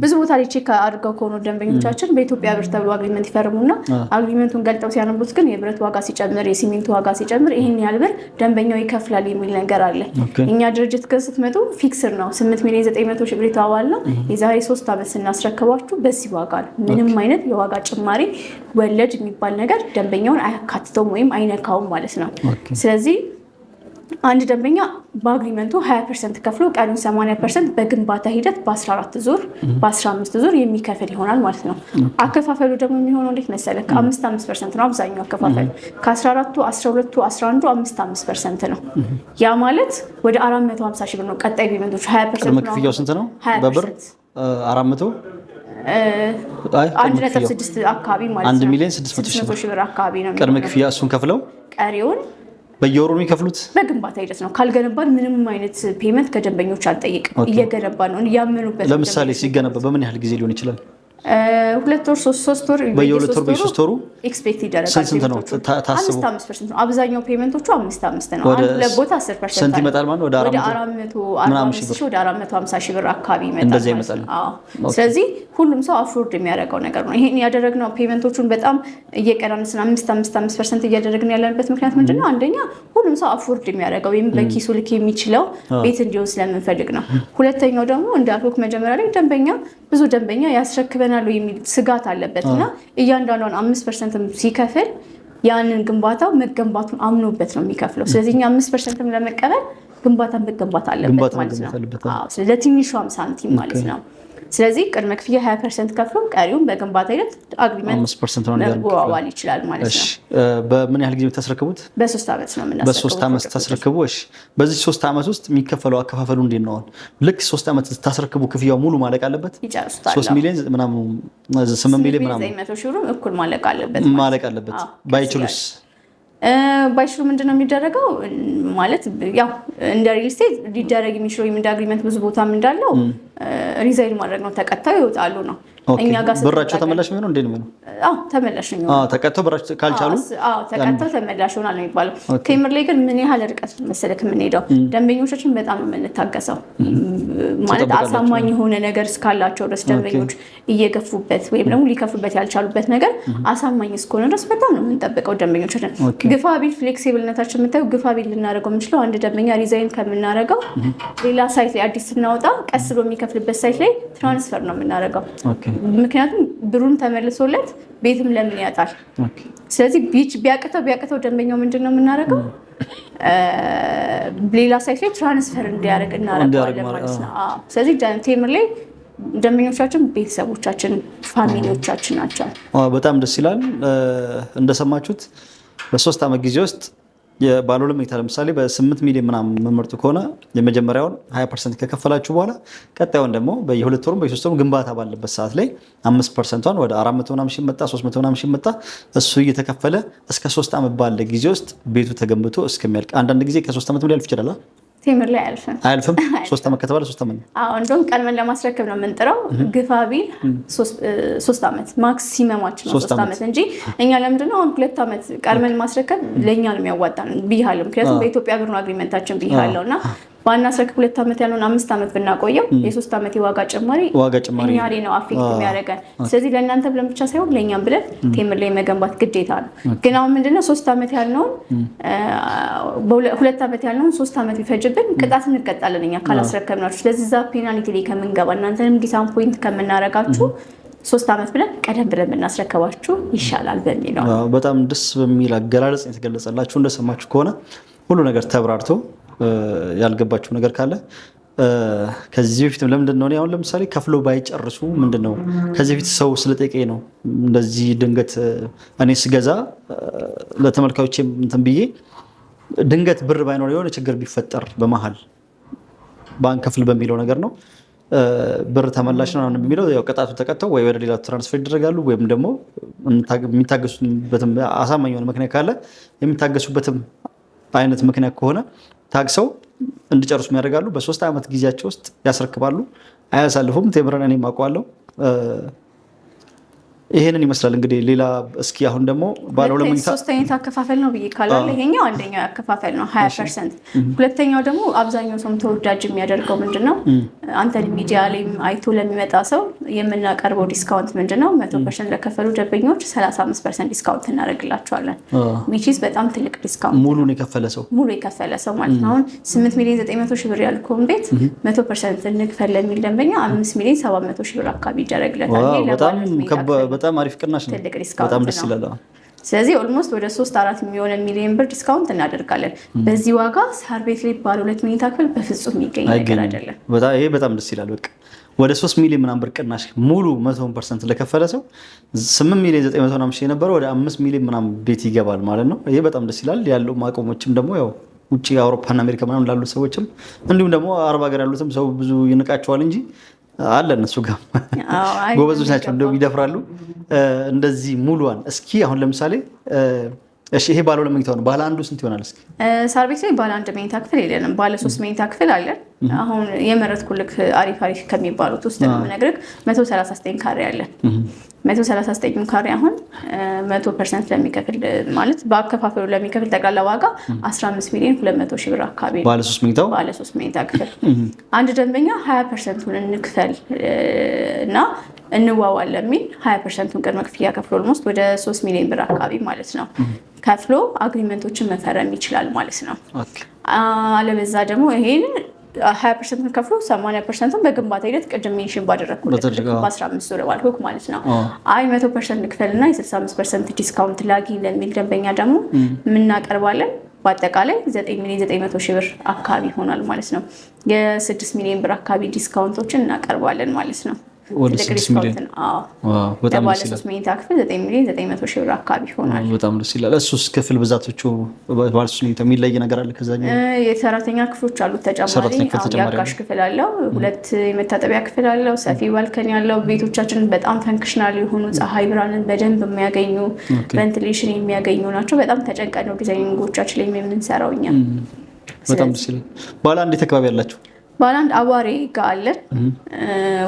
ብዙ ቦታ ላይ ቼክ አድርገው ከሆኑ ደንበኞቻችን በኢትዮጵያ ብር ተብሎ አግሪመንት ይፈርሙና አግሪመንቱን ገልጠው ሲያነቡት ግን የብረት ዋጋ ሲጨምር፣ የሲሚንቶ ዋጋ ሲጨምር ይህን ያህል ብር ደንበኛው ይከፍላል የሚል ነገር አለ። እኛ ድርጅት ግን ስትመጡ ፊክስር ነው 8,900,000 ብር የተዋዋል ነው። የዛሬ 3 ዓመት ስናስረክባችሁ በዚህ ዋጋ ነው። ምንም አይነት የዋጋ ጭማሪ ወለድ የሚባል ነገር ደንበኛውን አያካትተውም ወይም አይነካውም ማለት ነው። ስለዚህ አንድ ደንበኛ በአግሪመንቱ 20% ከፍሎ ቀሪውን 80% በግንባታ ሂደት በ14 ዙር በ15 ዙር የሚከፍል ይሆናል ማለት ነው። አከፋፈሉ ደግሞ የሚሆነው እንዴት መሰለህ? ከ5% ነው አብዛኛው አከፋፈሉ። ከ14ቱ 12ቱ 11ዱ 5% ነው። ያ ማለት ወደ 450,000 ብር ነው። ቀጣይ ፔመንቶች 20% ነው። ክፍያው ስንት ነው በብር? 400 1.6 አካባቢ ማለት ነው። 1,600,000 ብር አካባቢ ነው ቅድመ ክፍያ። እሱን ከፍለው ቀሪውን በየወሩ የሚከፍሉት በግንባታ ሂደት ነው። ካልገነባን ምንም አይነት ፔመንት ከደንበኞች አንጠይቅም። እየገነባን ነው እያመኑበት። ለምሳሌ ሲገነባ በምን ያህል ጊዜ ሊሆን ይችላል? 2 ወር 3 ወር በየ2 ወር በ3 ወሩ ኤክስፔክት ይደረጋል። ስንት ነው ታስቦ? 5% ነው አብዛኛው ፔመንቶቹ 5% ነው። አንድ ለቦታ 10% ስንት ይመጣል ማለት ወደ 450,000 ብር አካባቢ ይመጣል። ስለዚህ ሁሉም ሰው አፎርድ የሚያደርገው ነገር ነው። ይሄን ያደረግነው ፔመንቶቹን በጣም እየቀናነስን 5% እያደረግን ያለንበት ምክንያት ምንድነው? አንደኛ ሁሉም ሰው አፎርድ የሚያደርገው ወይም በኪሱ ልክ የሚችለው ቤት እንዲሆን ስለምንፈልግ ነው። ሁለተኛው ደግሞ እንዳልኩህ መጀመሪያ ላይ ብዙ ደንበኛ ያስረክበናል የሚል ስጋት አለበት እና እያንዳንዷን 5% ሲከፍል ያንን ግንባታው መገንባቱን አምኖበት ነው የሚከፍለው። ስለዚህ እኛ 5% ለመቀበል ግንባታን መገንባት አለበት ማለት ነው። ስለዚህ ለትንሿም ሳንቲም ማለት ነው። ስለዚህ ቅድመ ክፍያ 20% ከፍሎ ቀሪውን በግንባታ ሂደት አግሪመንት 5% ነው መዋዋል ይችላል ማለት ነው። በምን ያህል ጊዜ ታስረክቡት? በ3 ዓመት ነው የምናስረክበው። በ3 ዓመት ታስረክቡ። እሺ፣ በዚህ 3 ዓመት ውስጥ የሚከፈለው አከፋፈሉ እንዴት ነው? ልክ 3 ዓመት ታስረክቡ ክፍያው ሙሉ ማለቅ አለበት? ይጨርሱታል። 3 ሚሊዮን ምናምን 8 ሚሊዮን ምናምን 900,000 ብር እኩል ማለቅ አለበት ባይችሉስ? ባይችሉ ምንድነው የሚደረገው? ማለት ያው እንደ ሪል ስቴት ሊደረግ የሚችለው እንደ አግሪመንት ብዙ ቦታም እንዳለው ሪዛይን ማድረግ ነው። ተቀጣዩ ይወጣሉ ነው። እኛ ጋር ብራቸው ተመላሽ ነው እንዴ ነው? ተመላሽ ነው። ተቀጣው ብራቸው ካልቻሉ ተቀጣው ተመላሽ ሆናል ነው የሚባለው። ቴምር ላይ ግን ምን ያህል ርቀት መሰለክ የምንሄደው? ደንበኞቻችን በጣም የምንታገሰው ማለት አሳማኝ የሆነ ነገር እስካላቸው ድረስ ደንበኞች እየገፉበት ወይም ደግሞ ሊከፍሉበት ያልቻሉበት ነገር አሳማኝ እስከሆነ ድረስ በጣም ነው የምንጠብቀው ደንበኞቻችን። ግፋ ቢል ፍሌክሲብልነታችን የምታየው ግፋ ቢል ልናደርገው የምንችለው አንድ ደንበኛ ሪዛይን ከምናደርገው ሌላ ሳይት ላይ አዲስ ስናወጣ ቀስ ብሎ የሚከፍልበት ሳይት ላይ ትራንስፈር ነው የምናደርገው። ምክንያቱም ብሩን ተመልሶለት ቤትም ለምን ያጣል? ስለዚህ ቢያቅተው ደንበኛው ምንድን ነው የምናደርገው? ሌላ ሳይት ላይ ትራንስፈር እንዲያደርግ እናደርገዋለን ማለት ነው። ስለዚህ ቴምር ላይ ደንበኞቻችን ቤተሰቦቻችን፣ ፋሚሊዎቻችን ናቸው። በጣም ደስ ይላል። እንደሰማችሁት በ3 ዓመት ጊዜ ውስጥ የባለ 2 መኝታ ለምሳሌ በ8 ሚሊዮን ምናምን መመርጡ ከሆነ የመጀመሪያውን 20% ከከፈላችሁ በኋላ ቀጣዩን ደግሞ በየ2 ወሩ በየ3 ወሩ ግንባታ ባለበት ሰዓት ላይ 5%ን ወደ 400 ምናምን ሺህ መጣ 300 ምናምን ሺህ መጣ እሱ እየተከፈለ እስከ 3 ዓመት ባለ ጊዜ ውስጥ ቤቱ ተገንብቶ እስከሚያልቅ። አንዳንድ ጊዜ ከ3 ዓመት ሊያልፍ ይችላል። ቴምር ላይ አያልፍም። 3 ዓመት ከተባለ 3 ዓመት ነው። እንደውም ቀድመን ለማስረከብ ነው የምንጥረው። ግፋ ቢል 3 ዓመት ማክሲመማችን ነው 3 ዓመት እንጂ እኛ ለምንድነው አሁን 2 ዓመት ቀድመን ማስረከብ ለእኛ ነው የሚያዋጣን ብያለሁ። ምክንያቱም በኢትዮጵያ ብር ነው አግሪመንታችን ብያለሁ እና ባናስረክብ 2 ዓመት ያለውን 5 ዓመት ብናቆየው የ3 ዓመት የዋጋ ጭማሪ እኛ ላይ ነው አፌክት የሚያደርገን። ስለዚህ ለእናንተ ብለን ብቻ ሳይሆን ለእኛም ብለን ቴምር ላይ መገንባት ግዴታ ነው። ግን አሁን ምንድነው 3 ዓመት ያልነውን 2 ዓመት ያልነውን 3 ዓመት ቢፈጅብን ቅጣት እንቀጣለን እኛ ካላስረከብናችሁ። ስለዚህ እዛ ፔናልቲ ላይ ከምንገባ እናንተንም ዲስአፖይንት ከምናረጋችሁ 3 ዓመት ብለን ቀደም ብለን ብናስረከባችሁ ይሻላል በሚል ነው። በጣም ደስ በሚል አገላለጽ የተገለጸላችሁ። እንደሰማችሁ ከሆነ ሁሉ ነገር ተብራርቶ ያልገባችሁ ነገር ካለ ከዚህ በፊት ለምንድን ነው አሁን ለምሳሌ ከፍሎ ባይጨርሱ ምንድን ነው ከዚህ በፊት ሰው ስለጠየቀኝ ነው እንደዚህ ድንገት እኔ ስገዛ ለተመልካዮች እንትን ብዬ ድንገት ብር ባይኖር የሆነ ችግር ቢፈጠር በመሀል ባንክ ከፍል በሚለው ነገር ነው ብር ተመላሽ ነው የሚለው ያው ቅጣቱ ተቀጥተው ወይ ወደ ሌላ ትራንስፈር ይደረጋሉ ወይም ደግሞ የሚታገሱበትም አሳማኝ የሆነ ምክንያት ካለ የሚታገሱበትም አይነት ምክንያት ከሆነ ታግሰው እንዲጨርሱ ያደርጋሉ። በ3 ዓመት ጊዜያቸው ውስጥ ያስረክባሉ፣ አያሳልፉም። ቴምረን እኔም አውቀዋለሁ። ይሄንን ይመስላል እንግዲህ። ሌላ እስኪ አሁን ደግሞ ባለ ሁለት መኝታ ሶስተኛው አከፋፈል ነው ብዬ ካላለ ይሄኛው አንደኛው ያከፋፈል ነው 20%። ሁለተኛው ደግሞ አብዛኛው ሰው ተወዳጅ የሚያደርገው ምንድነው አንተን ሚዲያ ላይ አይቶ ለሚመጣ ሰው የምናቀርበው ዲስካውንት ምንድነው 100% ለከፈሉ ደንበኞች 35% ዲስካውንት እናደርግላቸዋለን። which is በጣም ትልቅ ዲስካውንት ሙሉን የከፈለ ሰው ማለት ነው። አሁን 8,900,000 ብር ያልከውን ቤት 100% እንክፈል ለሚል ደንበኛ 5,700,000 ብር አካባቢ ይደረግለታል። ይሄ በጣም አሪፍ ቅናሽ ነው። በጣም ደስ ይላል። ስለዚህ ኦልሞስት ወደ 3-4 ሚሊዮን ብር ዲስካውንት እናደርጋለን። በዚህ ዋጋ ሳር ቤት ላይ ባለ 2 መኝታ ክፍል በፍጹም የሚገኝ ነገር አይደለም። ይሄ በጣም ደስ ይላል። በቃ ወደ 3 ሚሊዮን ምናምን ብር ቅናሽ ሙሉ 100% ለከፈለ ሰው 8,900,000 የነበረው ወደ 5 ሚሊዮን ምናምን ቤት ይገባል ማለት ነው። ይሄ በጣም ደስ ይላል። ያለው ማቆሞችም ደግሞ ያው ውጪ አውሮፓና አሜሪካ ምናምን ላሉ ሰዎችም እንዲሁም ደግሞ አረብ ሀገር ያሉትም ሰው ብዙ ይንቃቸዋል እንጂ አለ እነሱ ጋር ጎበዞች ናቸው፣ እንደው ይደፍራሉ። እንደዚህ ሙሉዋን እስኪ አሁን ለምሳሌ እሺ ይሄ ባለ 2 መኝታ ነው። ባለ አንዱ ስንት ይሆናል? እስኪ ሳር ቤት ላይ ባለ 1 መኝታ ክፍል የለንም። ባለ 3 መኝታ ክፍል አለን። አሁን የመረጥኩልክ አሪፍ ከሚባሉት ውስጥ ነው የምነግርህ። 139 ካሬ አለን። 139 ካሬ አሁን 100% ለሚከፍል ማለት በአከፋፈሉ ለሚከፍል ጠቅላላ ዋጋ 15,200,000 ብር አካባቢ ባለ 3 መኝታ ክፍል አንድ ደንበኛ 20%ን እንክፈል እና እንዋዋል ለሚል 20%ን ቅድመ ክፍያ ከፍሎ ኦልሞስት ወደ 3 ሚሊዮን ብር አካባቢ ማለት ነው ከፍሎ አግሪመንቶችን መፈረም ይችላል ማለት ነው። አለበዛ ደግሞ ይሄን 20% ከፍሎ 80%ን በግንባታ ሂደት ቅድም ሜንሽን ባደረኩለት በ15 ወር ባልኩክ ማለት ነው። አይ 100% ክፈልና የ65% ዲስካውንት ላጊ ለሚል ደንበኛ ደግሞ የምናቀርባለን በአጠቃላይ 9,900,000 ብር አካባቢ ይሆናል ማለት ነው። የ6 ሚሊዮን ብር አካባቢ ዲስካውንቶችን እናቀርባለን ማለት ነው። ወደ 6 ሚሊዮን በጣም ባለ 3 መኝታ ክፍል 9,900,000 ብር አካባቢ ይሆናል። በጣም ደስ ይላል። እሱስ ክፍል ብዛቶቹ ባለ 3 መኝታ የሚለይ ነገር አለ? ከዛኛው የሰራተኛ ክፍሎች አሉት ተጨማሪ። የአጋሽ ክፍል አለው፣ 2 የመታጠቢያ ክፍል አለው፣ ሰፊ ባልከኒ ያለው። ቤቶቻችን በጣም ፈንክሽናል የሆኑ ፀሐይ ብርሃንን በደንብ የሚያገኙ ቬንቲሌሽን የሚያገኙ ናቸው። በጣም ተጨንቀን ነው ዲዛይኒንጎቻችን ላይ የምንሰራው እኛ። በጣም ደስ ይላል። ባለ አንድ አካባቢ ያላችሁ ባለ አንድ አዋሬ ጋር አለን።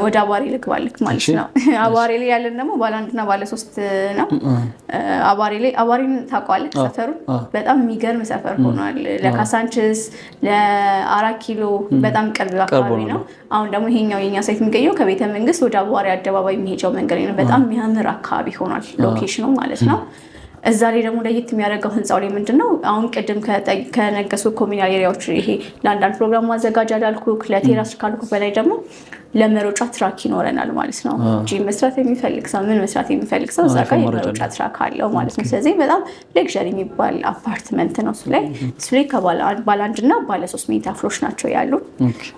ወደ አዋሬ ልግባልክ ማለት ነው። አዋሬ ላይ ያለን ደግሞ ባለ 1 እና ባለ 3 ነው። አዋሬ ላይ አዋሬን ታውቀዋለህ? ሰፈሩን በጣም የሚገርም ሰፈር ሆኗል። ለካሳንችስ ለ4 ኪሎ በጣም ቅርብ አካባቢ ነው። አሁን ደግሞ ይሄኛው የኛ ሳይት የሚገኘው ከቤተ መንግስት ወደ አዋሬ አደባባይ የሚሄደው መንገድ ነው። በጣም የሚያምር አካባቢ ሆኗል ሎኬሽኑ ማለት ነው። እዛ ላይ ደግሞ ለየት የሚያደርገው ህንፃው ላይ ምንድነው አሁን ቅድም ከነገሱ ኮሚናል ኤሪያዎች ይሄ ለአንዳንድ ፕሮግራም ማዘጋጃ ላልኩ ለቴራስ ካልኩ በላይ ደግሞ ለመሮጫ ትራክ ይኖረናል ማለት ነው። ጂም መስራት የሚፈልግ ሰው ምን መስራት የሚፈልግ ሰው እዛ ጋር የመሮጫ ትራክ አለው ማለት ነው። ስለዚህ በጣም ሌክዠሪ የሚባል አፓርትመንት ነው። እሱ ላይ ከባለ 1 እና ባለ 3 መኝታ ክፍሎች ናቸው ያሉ።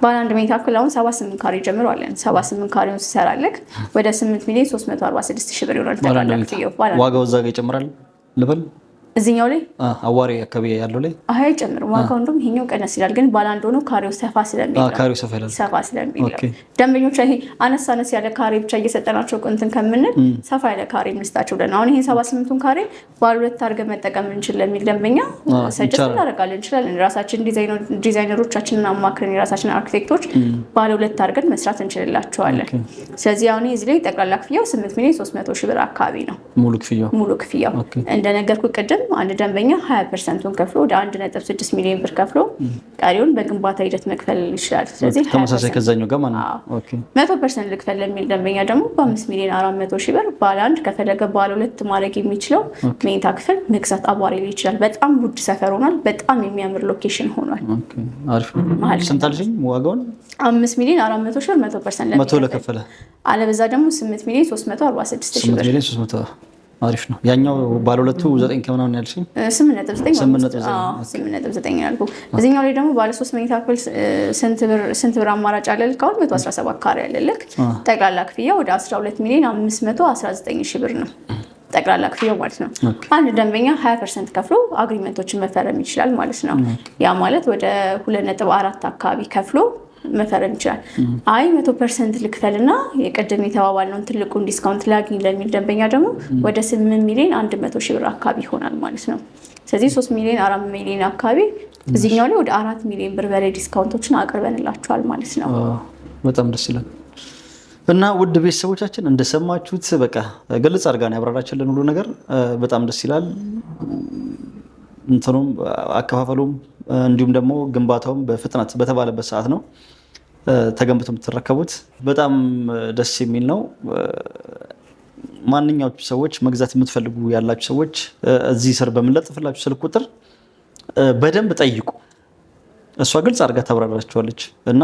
ባለ 1 መኝታ ክፍል አሁን 78 ካሬ ጀምሮ አለን። 78 ካሬውን ሲሰራልክ ወደ 8,346,000 ብር ይሆናል ተቀላል ክፍያው። ዋጋው እዛ ጋር ይጨምራል ልበል? እዚህኛው ላይ አዋሬ አካባቢ ያለው ላይ አይጨምርም ዋጋው፣ እንደውም ይሄኛው ቀነስ ይላል። ግን ባለ 1 ሆኖ ካሬው ሰፋ ስለሚል ደንበኞች ይሄ አነስ ያለ ካሬ ብቻ እየሰጠናቸው እንትን ከምንል ሰፋ ያለ ካሬ እንስጣቸው ብለን አሁን ይሄን 78ቱን ካሬ ባለ 2 አድርገን መጠቀም እንችል ለሚል ደንበኛ ሰጀስት እናደርጋለን እንችላለን። ራሳችን ዲዛይነሮቻችንን አማክረን የራሳችን አርኪቴክቶች ባለ 2 አድርገን መስራት እንችልላቸዋለን። ስለዚህ አሁን እዚህ ላይ ጠቅላላ ክፍያው 8,300,000 ብር አካባቢ ነው ሙሉ ክፍያው። እንደነገርኩ ቅድም አንድ ደንበኛ 20%ን ከፍሎ ወደ 1.6 ሚሊዮን ብር ከፍሎ ቀሪውን በግንባታ ሂደት መክፈል ይችላል። ስለዚህ ተመሳሳይ ከዛኛው ጋር ማለት ነው። ኦኬ 100% ልክፈል ለሚል ደንበኛ ደግሞ በ5,400,000 ብር ባለ 1 ከፈለገ ባለ 2 ማድረግ የሚችለው መኝታ ክፍል መግዛት አዋሬ ላይ ይችላል። በጣም ውድ ሰፈር ሆኗል። በጣም የሚያምር ሎኬሽን ሆኗል። ኦኬ አሪፍ ነው። ስንት አልሽኝ ዋጋውን? 5,400,000 100% መቶ ለከፈለ አለበዛ ደግሞ 8,346,000 ብር አሪፍ ነው። ያኛው ባለ ሁለቱ 9 ከምናምን ያልሽኝ 8.9 ያልኩ። እዚህኛው ላይ ደግሞ ባለ 3 መኝታ ክፍል ስንት ብር አማራጭ አለ ልክ አሁን 117 ካሬ ያለ ልክ ጠቅላላ ክፍያ ወደ 12,519,000 ብር ነው ጠቅላላ ክፍያው ማለት ነው። አንድ ደንበኛ 20% ከፍሎ አግሪመንቶችን መፈረም ይችላል ማለት ነው። ያ ማለት ወደ 2.4 አካባቢ ከፍሎ መፈረም ይችላል። አይ 100% ልክፈልና የቀደም የተባባልነውን ትልቁን ዲስካውንት ላግኝ ለሚል ደንበኛ ደግሞ ወደ 8,100,000 ብር አካባቢ ይሆናል ማለት ነው። ስለዚህ 3 ሚሊዮን 4 ሚሊዮን አካባቢ እዚህኛው ላይ ወደ 4 ሚሊዮን ብር በላይ ዲስካውንቶችን አቅርበንላችኋል ማለት ነው። በጣም ደስ ይላል። እና ውድ ቤተሰቦቻችን እንደሰማችሁት በቃ ግልጽ አድርጋ ነው ያብራራችልን ሁሉ ነገር። በጣም ደስ ይላል። እንትኑም አከፋፈሉም እንዲሁም ደግሞ ግንባታውም በፍጥነት በተባለበት ሰዓት ነው ተገንብቶ የምትረከቡት። በጣም ደስ የሚል ነው። ማንኛዎቹ ሰዎች መግዛት የምትፈልጉ ያላችሁ ሰዎች እዚህ ስር በምንለጥፍላችሁ ስልክ ቁጥር በደንብ ጠይቁ። እሷ ግልጽ አድርጋ ታብራራችኋለች እና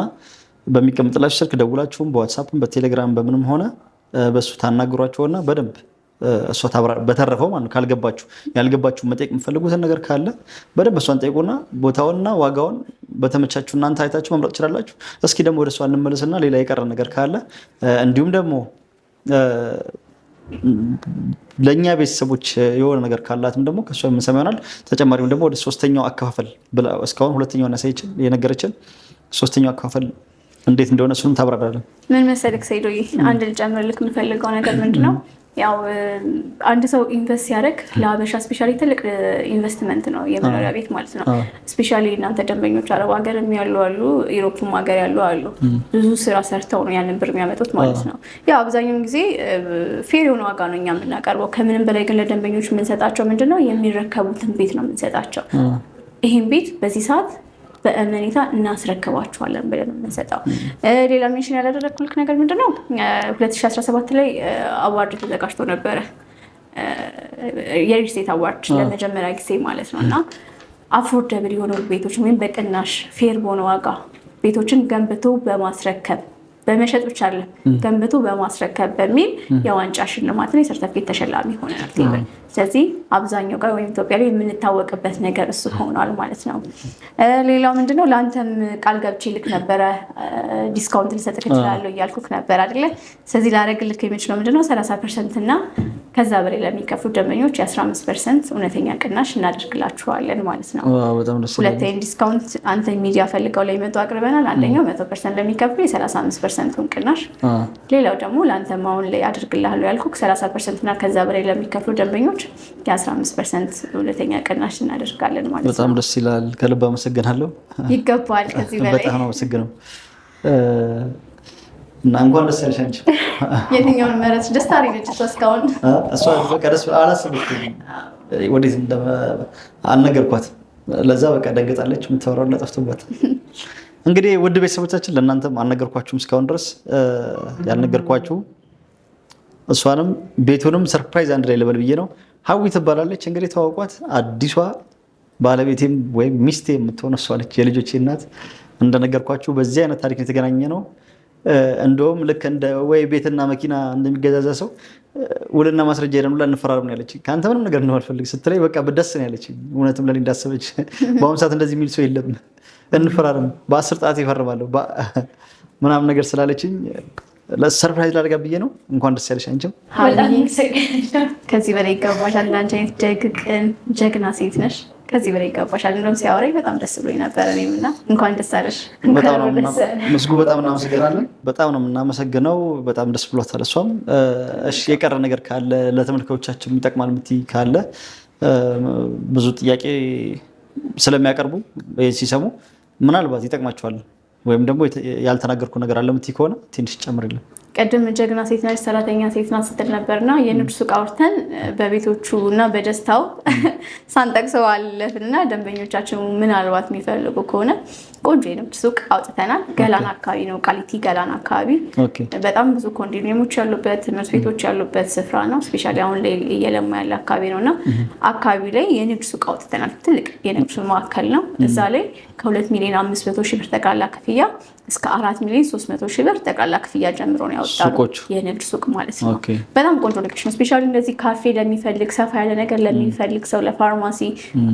በሚቀምጥላችሁ ስልክ ደውላችሁም በዋትሳፕም በቴሌግራም በምንም ሆነ በሱ ታናግሯቸውና በደንብ እሷ በተረፈው ማለት ነው። ካልገባችሁ ያልገባችሁ መጠየቅ የምትፈልጉትን ነገር ካለ በደንብ እሷን ጠይቁና ቦታውንና ዋጋውን በተመቻችሁ እናንተ አይታችሁ መምረጥ ትችላላችሁ። እስኪ ደግሞ ወደ እሷ እንመለስና ሌላ የቀረ ነገር ካለ እንዲሁም ደግሞ ለእኛ ቤተሰቦች የሆነ ነገር ካላትም ደግሞ ከእሷ የምንሰማ ይሆናል። ተጨማሪም ደግሞ ወደ 3ኛው አከፋፈል እስካሁን 2ኛውን የነገረችን 3ኛው አከፋፈል እንዴት እንደሆነ እሱንም ታብራራለን። ምን መሰለክ ሰይዶዬ፣ አንድ ልጨምርልክ የምፈልገው ነገር ምንድነው ያው አንድ ሰው ኢንቨስት ሲያደርግ ለሀበሻ ስፔሻሊ ትልቅ ኢንቨስትመንት ነው የመኖሪያ ቤት ማለት ነው። ስፔሻሊ እናንተ ደንበኞች አረብ ሀገርም ያሉ አሉ፣ ኢሮፕም ሀገር ያሉ አሉ። ብዙ ስራ ሰርተው ነው ያንን ብር የሚያመጡት ማለት ነው። ያው አብዛኛውን ጊዜ ፌር የሆነ ዋጋ ነው እኛ የምናቀርበው። ከምንም በላይ ግን ለደንበኞች የምንሰጣቸው ምንድነው የሚረከቡትን ቤት ነው የምንሰጣቸው። ይህን ቤት በዚህ ሰዓት በእመኔታ እናስረክባችኋለን ብለን የምንሰጠው። ሌላ ሜንሽን ያላደረግኩልክ ነገር ምንድነው 2017 ላይ አዋርድ ተዘጋጅቶ ነበረ፣ የሪል ስቴት አዋርድ ለመጀመሪያ ጊዜ ማለት ነው። እና አፎርደብል የሆኑ ቤቶች ወይም በቅናሽ ፌር በሆነ ዋጋ ቤቶችን ገንብቶ በማስረከብ በመሸጥ ብቻ አለ ገንብቶ በማስረከብ በሚል የዋንጫ ሽልማትና የሰርተፊኬት ተሸላሚ ሆነናል። ስለዚህ አብዛኛው ጋር ወይም ኢትዮጵያ ላይ የምንታወቅበት ነገር እሱ ሆኗል ማለት ነው። ሌላው ምንድነው ለአንተም ቃል ገብቼ ልክ ነበረ ዲስካውንት ልሰጥክ እችላለሁ እያልኩክ ነበር አይደለ? ስለዚህ ላደርግልክ የምችለው ምንድነው 30% እና ከዛ በላይ ለሚከፍሉ ደንበኞች የ15% እውነተኛ ቅናሽ እናደርግላችኋለን ማለት ነው። ሁለተኛ ዲስካውንት አንተ ሚዲያ ፈልገው ላይ መጡ አቅርበናል። አንደኛው 100% ለሚከፍሉ የ35%ን ቅናሽ፣ ሌላው ደግሞ ለአንተም አሁን ላይ አድርግልሃለሁ ያልኩክ 30% እና ከዛ በላይ ለሚከፍሉ ደንበኞች የ15% እውነተኛ ቅናሽ እናደርጋለን ማለት ነው። በጣም ደስ ይላል። ከልብ አመሰግናለሁ። ይገባል። ከዚህ በላይ በጣም ነው አመሰግነው እና እንኳን ደስ ያለሽ አንቺ። የትኛውን መረጥሽ? ደስታ አለች እሷ እስካሁን እሷ በቃ ደስ አላሰበችም። ወዴት አልነገርኳት። ለዛ በቃ ደንገጣለች። የምታወራው ጠፍቶባት። እንግዲህ ውድ ቤተሰቦቻችን ለእናንተም አልነገርኳችሁም እስካሁን ድረስ ያልነገርኳችሁ እሷንም ቤቱንም ሰርፕራይዝ አንድ ላይ ልበል ብዬ ነው። ሀዊ ትባላለች። እንግዲህ ተዋውቋት። አዲሷ ባለቤቴም ወይም ሚስቴ የምትሆን እሷ ነች፣ የልጆቼ እናት። እንደነገርኳችሁ በዚህ አይነት ታሪክ የተገናኘ ነው። እንደውም ልክ እንደ ወይ ቤትና መኪና እንደሚገዛዛ ሰው ውልና ማስረጃ ሄደን ሁላ እንፈራረም ነው ያለችኝ። ከአንተ ምንም ነገር ነው አልፈልግ ስትለኝ በቃ በደስ ነው ያለችኝ። እውነትም ለኔ እንዳሰበች በአሁኑ ሰዓት እንደዚህ የሚል ሰው የለም። እንፈራረም በ10 ጣት ይፈርማለሁ ምናምን ነገር ስላለችኝ ለሰርፕራይዝ ላደርጋ ብዬ ነው። እንኳን ደስ ያለሽ አንቺም። ከዚህ በላይ ይገባሻል። አንቺ አይነት ደግቅን ጀግና ሴት ነሽ። ከዚህ በላይ ይገባሻል። እንደውም ሲያወራኝ በጣም ደስ ብሎኝ ነበር እኔም እና እንኳን ደስ አለሽ። ምስጉ በጣም እናመሰግናለን። በጣም ነው የምናመሰግነው። በጣም ደስ ብሏታል እሷም። እሺ የቀረ ነገር ካለ ለተመልካቾቻችን ይጠቅማል የምትይ ካለ ብዙ ጥያቄ ስለሚያቀርቡ ሲሰሙ ምናልባት ይጠቅማቸዋል ወይም ደግሞ ያልተናገርኩ ነገር አለ የምትይ ከሆነ ትንሽ ጨምርልን። ቀደም ጀግና ሴት ናት፣ ሰራተኛ ሴት ናት ስትል ነበርና የንግድ ሱቅ አውርተን በቤቶቹ እና በደስታው ሳንጠቅሰው አለፍንና ደንበኞቻችን ምናልባት የሚፈልጉ ከሆነ ቆንጆ የንግድ ሱቅ አውጥተናል። ገላን አካባቢ ነው፣ ቃሊቲ ገላን አካባቢ በጣም ብዙ ኮንዶሚኒየሞች ያሉበት ትምህርት ቤቶች ያሉበት ስፍራ ነው። ስፔሻሊ አሁን ላይ እየለማ ያለ አካባቢ ነው እና አካባቢ ላይ የንግድ ሱቅ አውጥተናል። ትልቅ የንግድ ሱቅ ማዕከል ነው። እዛ ላይ ከ2,500,000 ብር ጠቅላላ ክፍያ እስከ 4,300,000 ብር ጠቅላላ ክፍያ ጀምሮ ነው ያወጣነው የንግድ ሱቅ ማለት ነው። በጣም ቆንጆ ሎኬሽን፣ ስፔሻሊ እንደዚህ ካፌ ለሚፈልግ ሰፋ ያለ ነገር ለሚፈልግ ሰው ለፋርማሲ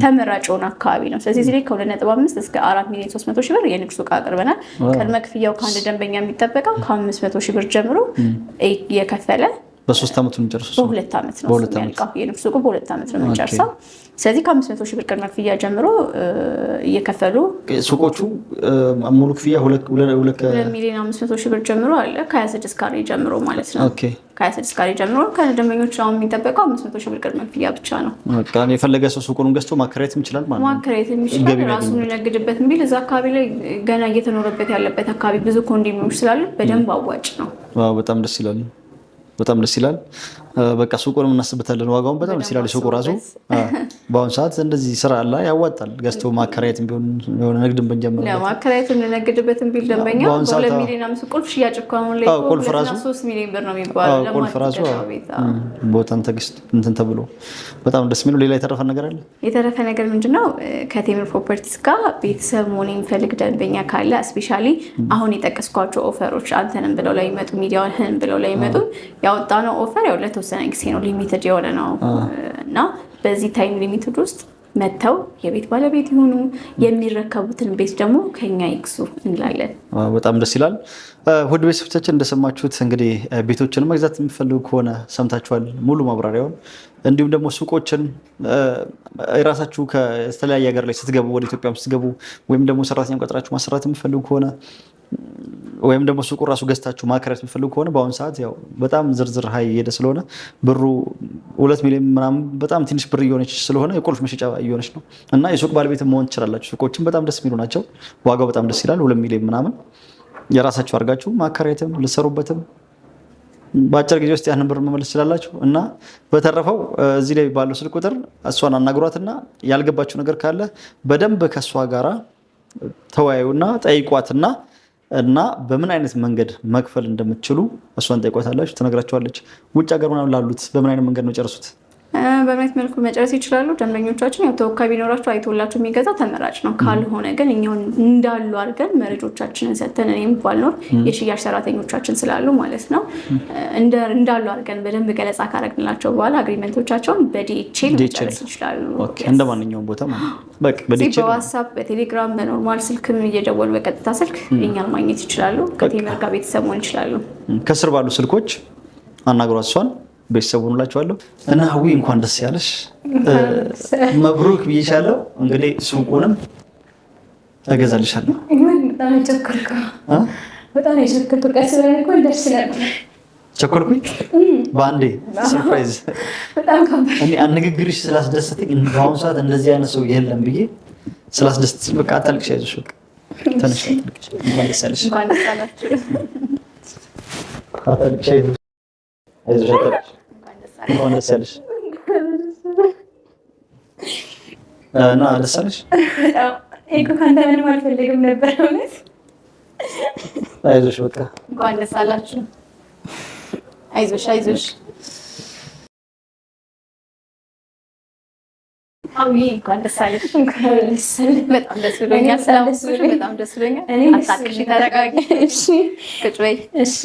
ተመራጭ የሆነ አካባቢ ነው። ስለዚህ እዚህ ላይ ከ2.5 እስከ 4,300,000 ብር የንግድ ሱቅ አቅርበናል። ቅድመ ክፍያው ከአንድ ደንበኛ የሚጠበቀው ከ500,000 ብር ጀምሮ እየከፈለ በ3 ዓመት ነው የሚጨርሰው። በ2 ዓመት ነው የሚያልቀው የንግድ ሱቁ በ2 ዓመት ነው የሚጨርሰው። ስለዚህ ከ500,000 ብር ቅድመ ክፍያ ጀምሮ እየከፈሉ ሱቆቹ ሙሉ ክፍያ 2,500,000 ብር ጀምሮ አለ። ከ26 ካሬ ጀምሮ ማለት ነው። ከ26 ካሬ ጀምሮ ከደንበኞች አሁን የሚጠበቀው 500,000 ብር ቅድመ ክፍያ ብቻ ነው። የፈለገ ሰው ሱቁን ገዝቶ ማከራየትም ይችላል ማለት ነው። ማከራየትም ይችላል፣ ራሱን ሊነግድበት ቢል እዛ አካባቢ ላይ ገና እየተኖረበት ያለበት አካባቢ ብዙ ኮንዶሚኒየሞች ስላሉ በደንብ አዋጭ ነው። በጣም ደስ ይላል። በጣም ደስ ይላል። በቃ ሱቁንም እናስብታለን። ዋጋውን በጣም ደስ ይላል። ሱቁ ራሱ በአሁኑ ሰዓት እንደዚህ ስራ አለ ያዋጣል። ገዝቶ ማከራየትም ቢሆን የሆነ ንግድም ብንጀምር ማከራየትም ልነግድበትም ቢል ደንበኛ በ2 ሚሊዮን 5 ቁልፍ ሽያጭ እኮ አሁን ላይ ቁልፍ ራሱ 3 ሚሊዮን ብር ነው የሚባለው። ቁልፍ ራሱ ቦታን ተገዝቶ እንትን ተብሎ በጣም ደስ የሚለው። ሌላ የተረፈ ነገር አለ? የተረፈ ነገር ምንድነው? ከቴምር ፕሮፐርቲስ ጋር ቤተሰብ መሆን የሚፈልግ ደንበኛ ካለ ስፔሻሊ አሁን የጠቀስኳቸው ኦፈሮች አንተንም ብለው ላይ ይመጡ ሚዲያህን ብለው ላይ ይመጡ ያወጣነው ኦፈር ያው ለተወሰነ ጊዜ ነው፣ ሊሚትድ የሆነ ነው እና በዚህ ታይም ሊሚትድ ውስጥ መጥተው የቤት ባለቤት ይሆኑ፣ የሚረከቡትን ቤት ደግሞ ከኛ ይግዙ እንላለን። በጣም ደስ ይላል። ውድ ቤተሰቦቻችን እንደሰማችሁት እንግዲህ ቤቶችን መግዛት የሚፈልጉ ከሆነ ሰምታችኋል ሙሉ ማብራሪያውን። እንዲሁም ደግሞ ሱቆችን የራሳችሁ ከተለያየ ሀገር ላይ ስትገቡ ወደ ኢትዮጵያ ስትገቡ ወይም ደግሞ ሰራተኛ ቀጥራችሁ ማሰራት የሚፈልጉ ከሆነ ወይም ደግሞ ሱቁ ራሱ ገዝታችሁ ማከራየት የሚፈልጉ ከሆነ በአሁኑ ሰዓት ያው በጣም ዝርዝር ሀይ እየሄደ ስለሆነ ብሩ 2 ሚሊዮን ምናምን በጣም ትንሽ ብር እየሆነች ስለሆነ የቁልፍ መሸጫ እየሆነች ነው እና የሱቅ ባለቤት መሆን ትችላላችሁ። ሱቆችን በጣም ደስ የሚሉ ናቸው። ዋጋው በጣም ደስ ይላል። 2 ሚሊዮን ምናምን የራሳችሁ አድርጋችሁ ማከራየትም ልሰሩበትም በአጭር ጊዜ ውስጥ ያንን ብር መመለስ ትችላላችሁ እና በተረፈው እዚህ ላይ ባለው ስልክ ቁጥር እሷን አናግሯትና ያልገባችሁ ነገር ካለ በደንብ ከእሷ ጋራ ተወያዩና ጠይቋትና እና በምን አይነት መንገድ መክፈል እንደምትችሉ እሷን ጠይቋታላችሁ፣ ትነግራችኋለች። ውጭ ሀገር ምናምን ላሉት በምን አይነት መንገድ ነው ጨርሱት? በምን መልኩ መጨረስ ይችላሉ? ደንበኞቻችን ያው ተወካይ ቢኖራቸው አይቶላቸው የሚገዛ ተመራጭ ነው። ካልሆነ ግን እኛውን እንዳሉ አድርገን መረጃዎቻችንን ሰጥተን እኔም ባልኖር የሽያጭ ሰራተኞቻችን ስላሉ ማለት ነው እንዳሉ አድርገን በደንብ ገለጻ ካረግንላቸው በኋላ አግሪመንቶቻቸውን በዲኤችኤል መጨረስ ይችላሉ። እንደ ማንኛውም ቦታ ማለት በዋትስአፕ፣ በቴሌግራም፣ በኖርማል ስልክም እየደወሉ በቀጥታ ስልክ እኛን ማግኘት ይችላሉ። ከቴምር ጋር ቤተሰብ መሆን ይችላሉ። ከስር ባሉ ስልኮች አናግሯት እሷን ቤተሰብ ሆኑላችኋለሁ እና ሀዊ እንኳን ደስ ያለሽ፣ መብሩክ ብዬሻለሁ። እንግዲህ ሱቁንም እገዛልሻለሁ። በጣም የቸኮልኩ ቀስ ብለን እኮ ደስ ነበር። ቸኮልኩኝ በአንዴ ሰርፕራይዝ። እኔ ንግግርሽ ስላስደሰተኝ በአሁኑ ሰዓት እንደዚህ አይነት ሰው የለም ብዬ ስላስደሰተኝ በቃ አታልቅሽ፣ አይዞሽ፣ በቃ ተነሽ፣ አታልቅሽ። እንኳን ደስ ያለሽ፣ አታልቅሽ፣ አይዞሽ፣ አታልቅሽ። እንኳን ደስ ያለሽ እና ደስ አለሽ። ከአንተ ምንም አልፈልግም ነበር እውነት። አይዞሽ፣ በቃ እንኳን ደስ አላችሁ። አይዞሽ፣ አይዞሽ። እንኳን ደስ አለሽ። በጣም ደስ ብሎኛል። በጣም ደስ ብሎኛል። አታልቅሽ፣ ተረጋጊ። ቁጭ በይ። እሺ